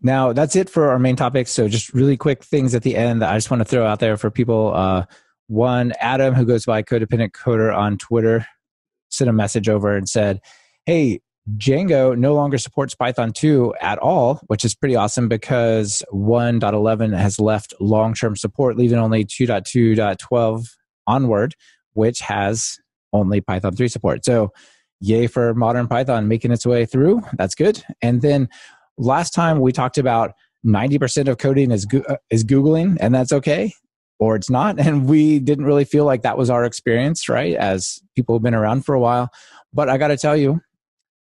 Now, that's it for our main topics. So just really quick things at the end that I just want to throw out there for people. One, Adam, who goes by Codependent Coder on Twitter, sent a message over and said, hey, Django no longer supports Python 2 at all, which is pretty awesome because 1.11 has left long-term support, leaving only 2.2.12 onward, which has only Python 3 support. So yay for modern Python making its way through. That's good. And then last time we talked about 90% of coding is Googling, and that's okay, or it's not. And we didn't really feel like that was our experience, right? As people who've been around for a while. But I got to tell you,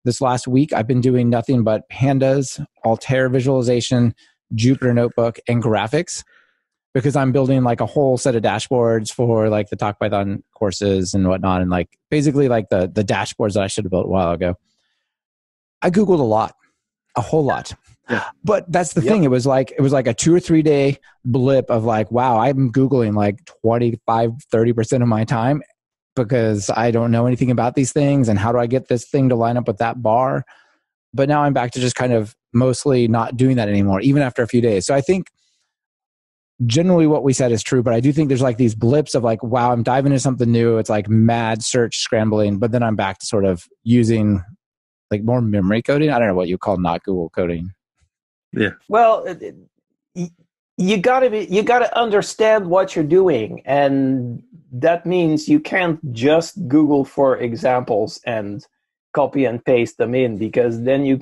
this last week, I've been doing nothing but pandas, Altair visualization, Jupyter Notebook, and graphics because I'm building like a whole set of dashboards for like the Talk Python courses and whatnot. And like basically like the dashboards that I should have built a while ago. I Googled a whole lot. Yeah. But that's the thing. It was like a 2 or 3 day blip of like, wow, I'm Googling like 25, 30% of my time because I don't know anything about these things. And how do I get this thing to line up with that bar? But now I'm back to just kind of mostly not doing that anymore, even after a few days. So I think generally what we said is true, but I do think there's like these blips of like, wow, I'm diving into something new. It's like mad search scrambling, but then I'm back to sort of using like more memory coding. I don't know what you call not Google coding. Yeah. Well, you gotta understand what you're doing, and that means you can't just Google for examples and copy and paste them in, because then you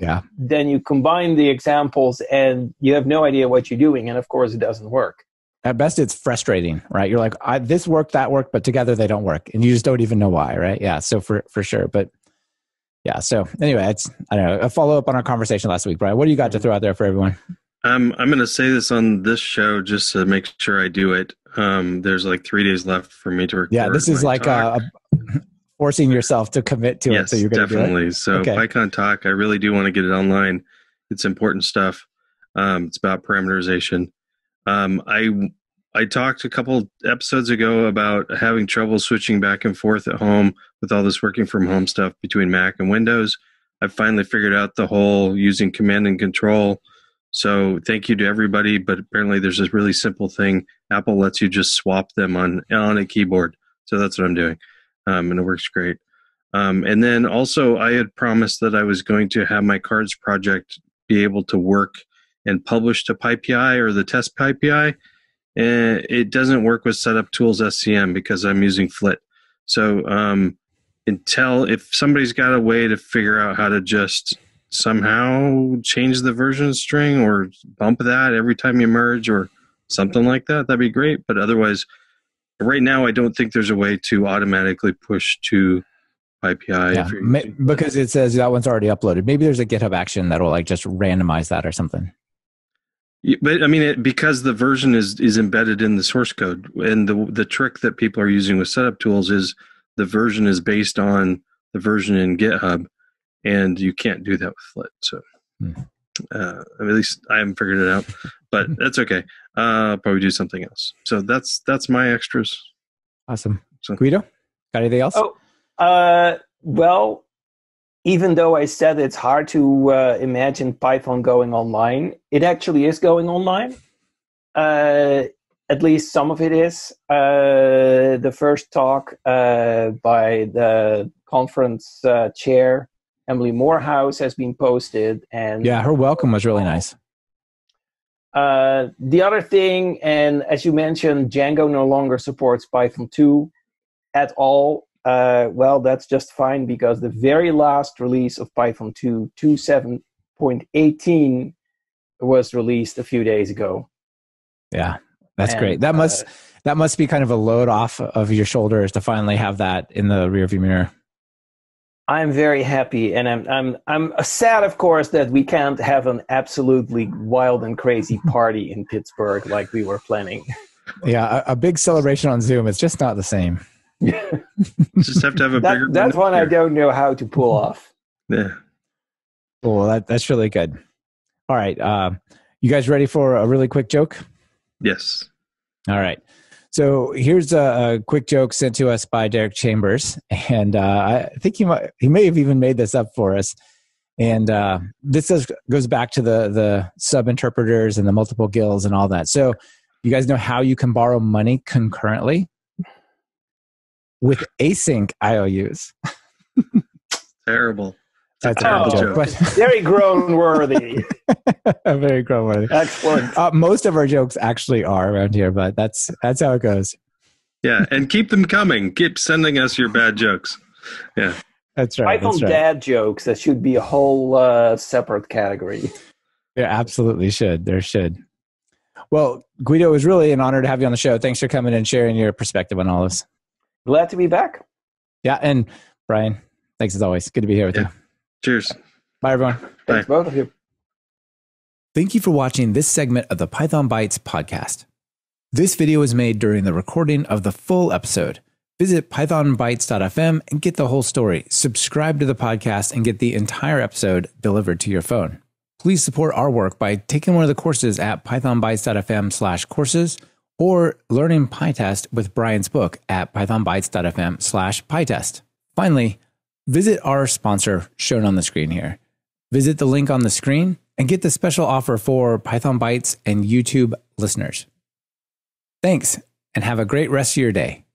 combine the examples and you have no idea what you're doing, and of course it doesn't work. At best, it's frustrating, right? You're like, this worked, that worked, but together they don't work, and you just don't even know why, right? Yeah. So for sure, but. Yeah. So anyway, it's, I don't know, a follow up on our conversation last week, Brian. What do you got to throw out there for everyone? I'm going to say this on this show just to make sure I do it. There's like 3 days left for me to record. Yeah, this is like forcing yourself to commit to it. So you're going to definitely. Do it. So okay. PyCon Talk, I really do want to get it online. It's important stuff. It's about parameterization. I talked a couple episodes ago about having trouble switching back and forth at home with all this working from home stuff between Mac and Windows. I've finally figured out the whole using command and control. So thank you to everybody, but apparently there's this really simple thing. Apple lets you just swap them on a keyboard. So that's what I'm doing. And it works great. And then also I had promised that I was going to have my cards project be able to work and publish to PyPI or the test PyPI. And it doesn't work with Setup Tools SCM because I'm using Flit. So if somebody's got a way to figure out how to just somehow change the version string or bump that every time you merge or something like that, that'd be great. But otherwise, right now, I don't think there's a way to automatically push to PyPI. Yeah, because it says that one's already uploaded. Maybe there's a GitHub action that'll like just randomize that or something. But I mean, because the version is embedded in the source code, and the trick that people are using with setup tools is the version is based on the version in GitHub, and you can't do that with Flit. So at least I haven't figured it out, but that's okay. I'll probably do something else. So that's my extras. Awesome. So, Guido, got anything else? Well, even though I said it's hard to imagine Python going online, it actually is going online. At least some of it is. The first talk by the conference chair, Emily Morehouse, has been posted. And yeah, her welcome was really nice. The other thing, and as you mentioned, Django no longer supports Python 2 at all. Well, that's just fine, because the very last release of Python 2, 2.7.18, was released a few days ago. Yeah, that's great. That must be kind of a load off of your shoulders to finally have that in the rearview mirror. I'm very happy, and I'm sad, of course, that we can't have an absolutely wild and crazy party in Pittsburgh like we were planning. Yeah, a big celebration on Zoom. It's just not the same. Just have to have a bigger. That's one I don't know how to pull off. Yeah. Cool. That's really good. All right. You guys ready for a really quick joke? Yes. All right. So here's a quick joke sent to us by Derek Chambers, and I think he may have even made this up for us. And this goes back to the sub interpreters and the multiple guilds and all that. So you guys know how you can borrow money concurrently with async IOUs. Terrible. That's a terrible joke. But very grown worthy. Very grown worthy. Excellent. Most of our jokes actually are around here, but that's how it goes. Yeah, and keep them coming. Keep sending us your bad jokes. Yeah. That's right. Python dad jokes, that should be a whole separate category. There absolutely should. There should. Well, Guido, it was really an honor to have you on the show. Thanks for coming and sharing your perspective on all this. Glad to be back. Yeah, and Brian, thanks as always. Good to be here with you. Cheers. Bye, everyone. Thanks, both of you. Thank you for watching this segment of the Python Bytes podcast. This video was made during the recording of the full episode. Visit pythonbytes.fm and get the whole story. Subscribe to the podcast and get the entire episode delivered to your phone. Please support our work by taking one of the courses at pythonbytes.fm/courses or learning PyTest with Brian's book at pythonbytes.fm/PyTest. Finally, visit our sponsor shown on the screen here. Visit the link on the screen and get the special offer for Python Bytes and YouTube listeners. Thanks, and have a great rest of your day.